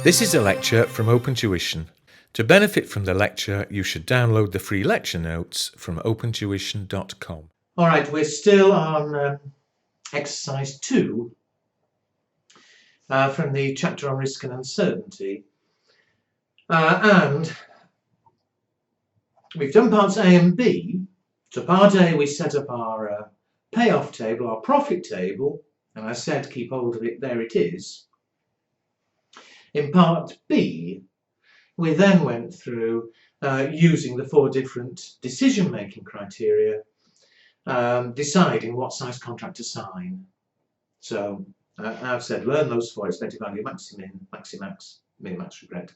This is a lecture from Open Tuition. To benefit from the lecture, you should download the free lecture notes from opentuition.com. All right, we're still on exercise 2 from the chapter on risk and uncertainty. And we've done parts A and B. So part A, we set up our payoff table, our profit table, and I said keep hold of it, there it is. In part B, we then went through using the 4 different decision-making criteria, deciding what size contract to sign. So I've said learn those 4: expected value, maximin, maximax, minimax, regret.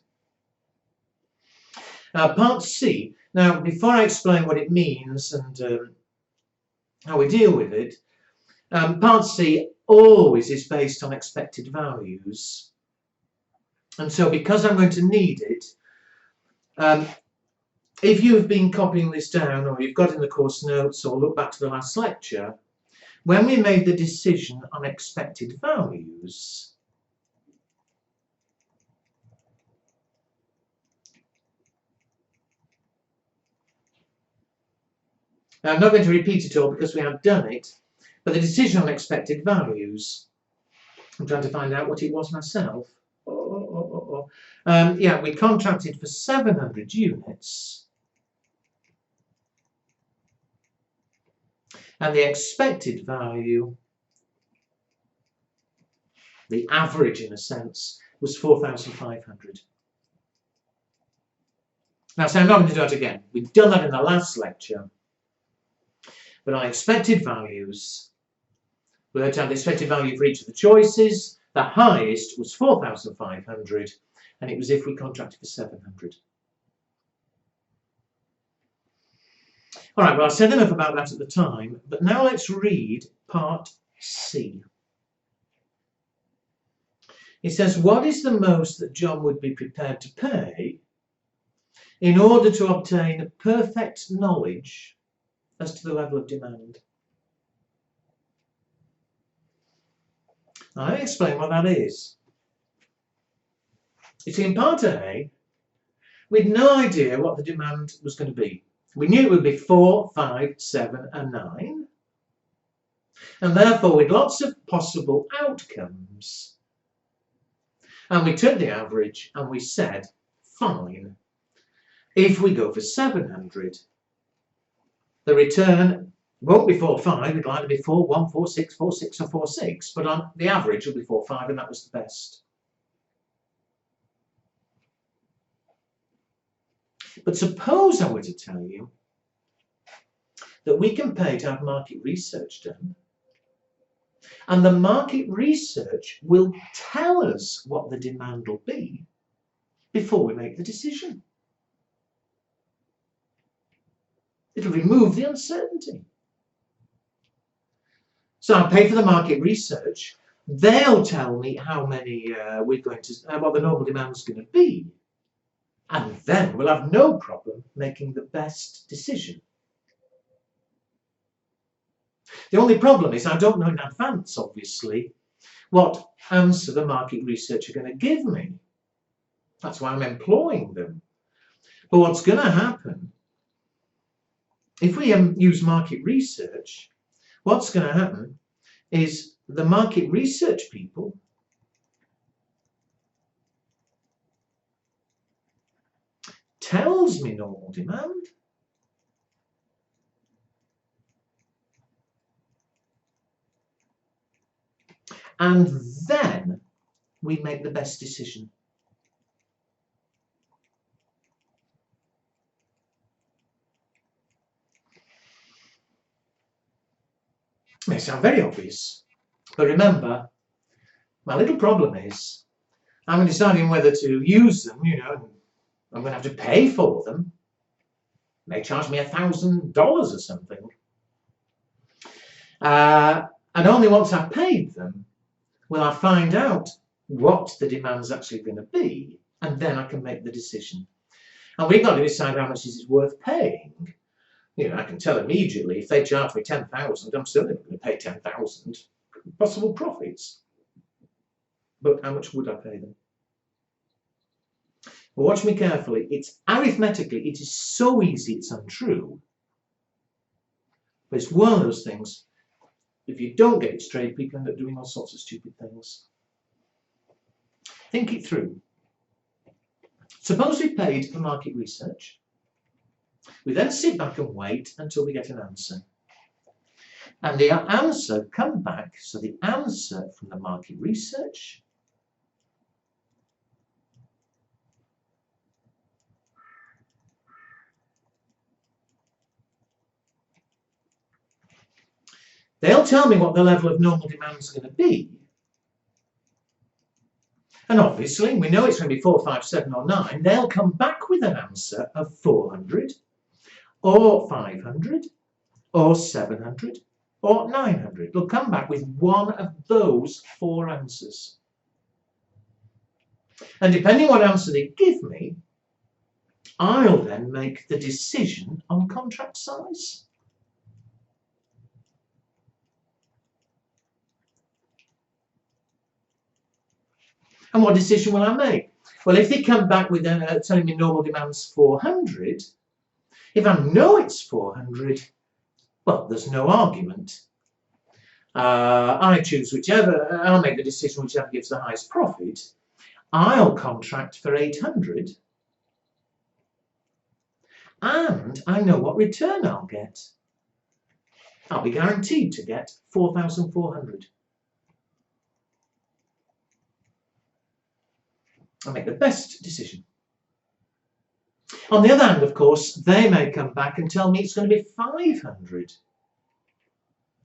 Part C. Now, before I explain what it means and how we deal with it, part C always is based on expected values. And so because I'm going to need it, if you've been copying this down or you've got in the course notes or look back to the last lecture, when we made the decision on expected values, now, I'm not going to repeat it all because we have done it, but the decision on expected values, I'm trying to find out what it was myself. Yeah, we contracted for 700 units, and the expected value, the average in a sense, was 4,500. Now, so I'm not going to do that again. We've done that in the last lecture. But on expected values, we had to have the expected value for each of the choices. The highest was 4,500, and it was if we contracted for 700. All right, well, I said enough about that at the time, but now let's read part C. It says, what is the most that John would be prepared to pay in order to obtain perfect knowledge as to the level of demand? Now, let me explain what that is. You see, in part A, we had no idea what the demand was going to be. We knew it would be 4, 5, 7 and 9. And therefore, with lots of possible outcomes. And we took the average and we said, fine, if we go for 700, the return won't be 4, 5, it'll either be 4, 1, 4, 6, 4, 6 or 4, 6, but on the average it'll be 4, 5, and that was the best. But suppose I were to tell you that we can pay to have market research done, and the market research will tell us what the demand will be before we make the decision. It'll remove the uncertainty. So I'll pay for the market research. They'll tell me how many we're going to, what the normal demand is going to be. And then we'll have no problem making the best decision. The only problem is I don't know in advance, obviously, what answer the market research are going to give me. That's why I'm employing them. But what's going to happen, if we use market research, what's going to happen is the market research people tells me normal demand. And then we make the best decision. It may sound very obvious, but remember, my little problem is I'm deciding whether to use them, you know, I'm going to have to pay for them. They charge me $1,000 or something. And only once I've paid them will I find out what the demand's actually going to be, and then I can make the decision. And we've got to decide how much is it worth paying. You know, I can tell immediately if they charge me 10,000, I'm still going to pay 10,000 possible profits. But how much would I pay them? But watch me carefully. It's arithmetically, it is so easy it's untrue. But it's one of those things, if you don't get it straight, people end up doing all sorts of stupid things. Think it through. Suppose we paid for market research. We then sit back and wait until we get an answer. And the answer come back, so the answer from the market research they'll tell me what the level of normal demand is going to be. And obviously, we know it's going to be 4, 5, 7 or 9. They'll come back with an answer of 400 or 500 or 700 or 900. They'll come back with one of those 4 answers. And depending what answer they give me, I'll then make the decision on contract size. And what decision will I make? Well, if they come back with telling me normal demand's 400, if I know it's 400, well, there's no argument. I choose whichever, I'll make the decision whichever gives the highest profit. I'll contract for 800. And I know what return I'll get. I'll be guaranteed to get 4,400. I'll make the best decision. On the other hand, of course, they may come back and tell me it's going to be 500.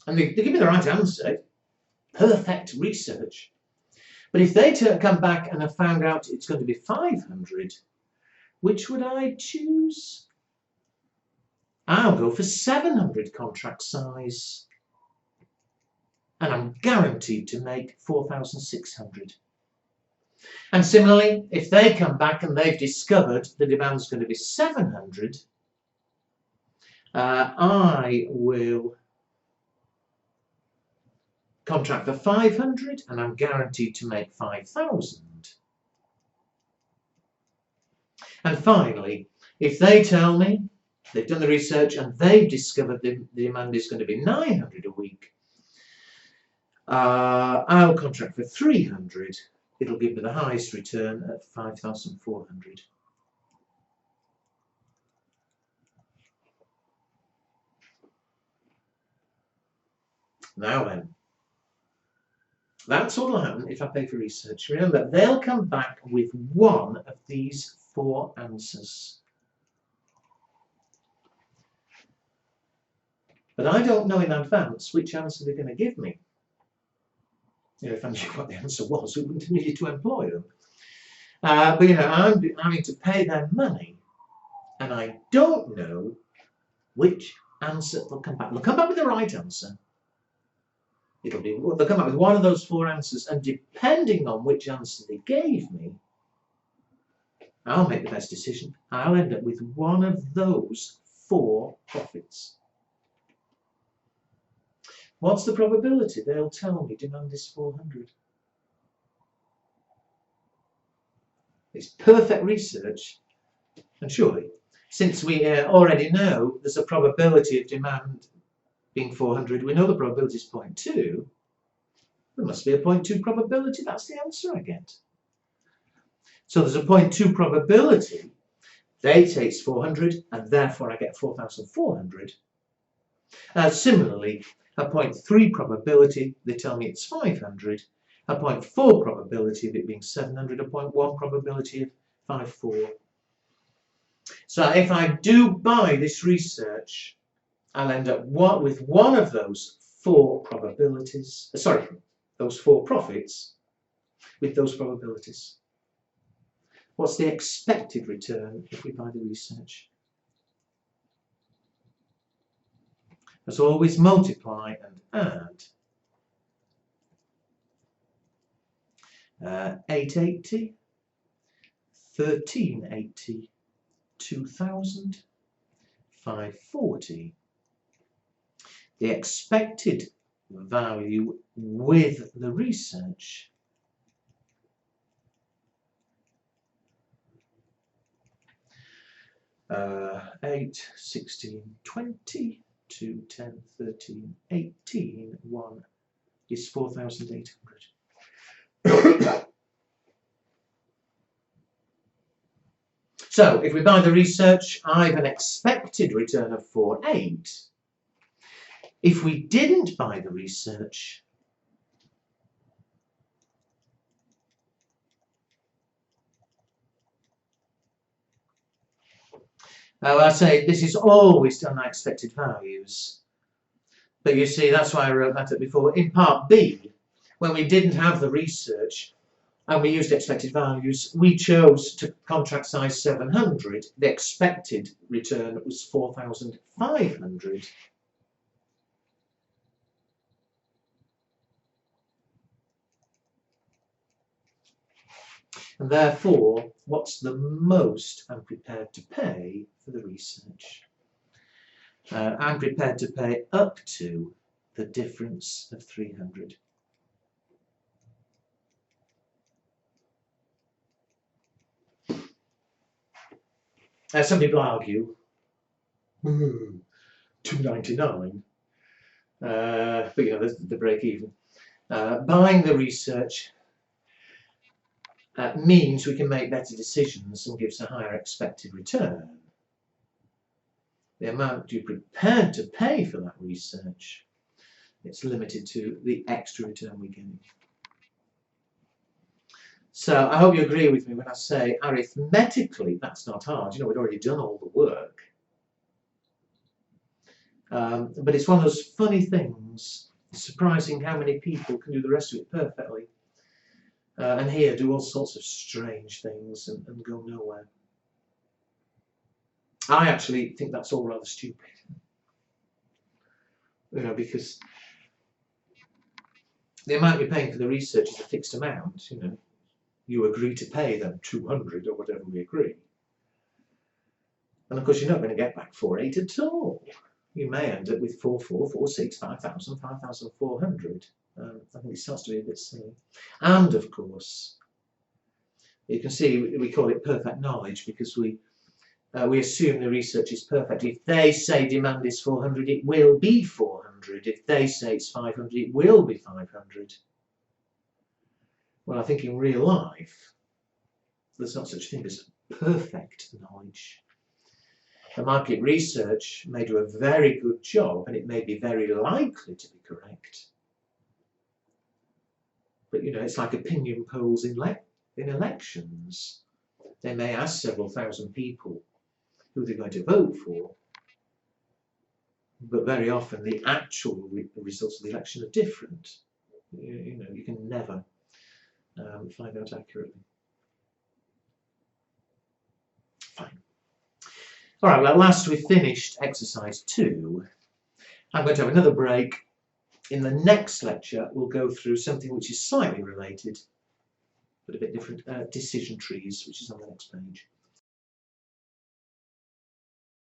And they give me the right answer. Perfect research. But if they come back and have found out it's going to be 500, which would I choose? I'll go for 700 contract size. And I'm guaranteed to make 4,600. And similarly, if they come back and they've discovered the demand's going to be 700, I will contract for 500 and I'm guaranteed to make 5,000. And finally, if they tell me they've done the research and they've discovered the demand is going to be 900 a week, I'll contract for 300. It'll give me the highest return at 5,400. Now then, that's what will happen if I pay for research. Remember, they'll come back with one of these 4 answers. But I don't know in advance which answer they're going to give me. You know, if I knew what the answer was, we wouldn't have needed to employ them. But you know, I'm having to pay their money, and I don't know which answer they'll come back. They'll come back with the right answer. They'll come back with one of those 4 answers, and depending on which answer they gave me, I'll make the best decision. I'll end up with one of those 4 profits. What's the probability they'll tell me demand is 400? It's perfect research, and surely, since we already know there's a probability of demand being 400, we know the probability is 0.2, there must be a 0.2 probability. That's the answer I get. So there's a 0.2 probability they say it's 400, and therefore I get 4,400. Similarly, a 0.3 probability, they tell me it's 500, a 0.4 probability of it being 700, a 0.1 probability of 5,4. So if I do buy this research, I'll end up with one of those 4 probabilities, those 4 profits with those probabilities. What's the expected return if we buy the research? As always, multiply and add 880, 1380, 2000, 540. The expected value with the research 8, 16, 20, 2, 10, 13, 18, 1 is 4,800. So if we buy the research, I've an expected return of 4.8. If we didn't buy the research, I say this is always done at expected values. But you see, that's why I wrote that up before. In part B, when we didn't have the research and we used expected values, we chose to contract size 700. The expected return was 4,500. And therefore, what's the most I'm prepared to pay for the research? I'm prepared to pay up to the difference of 300. Some people argue, 299, but you know, there's the break even. Buying the research means we can make better decisions and gives a higher expected return. The amount you're prepared to pay for that research, it's limited to the extra return we get. So I hope you agree with me when I say arithmetically that's not hard. You know, we'd already done all the work. But it's one of those funny things, surprising how many people can do the rest of it perfectly. And here do all sorts of strange things and go nowhere. I actually think that's all rather stupid. You know, because the amount you're paying for the research is a fixed amount, you know. You agree to pay them 200 or whatever we agree. And of course you're not going to get back 4.8 at all. You may end up with 4.4, 4.6, 5,000, 5,400. I think it starts to be a bit silly. And of course, you can see we call it perfect knowledge because we assume the research is perfect. If they say demand is 400, it will be 400. If they say it's 500, it will be 500. Well, I think in real life, there's not such a thing as perfect knowledge. The market research may do a very good job and it may be very likely to be correct. But, you know, it's like opinion polls in elections. They may ask several thousand people who they're going to vote for, but very often the actual results of the election are different. You know, you can never find out accurately. Fine. All right, well, at last we've finished exercise 2. I'm going to have another break. In the next lecture, we'll go through something which is slightly related, but a bit different, decision trees, which is on the next page.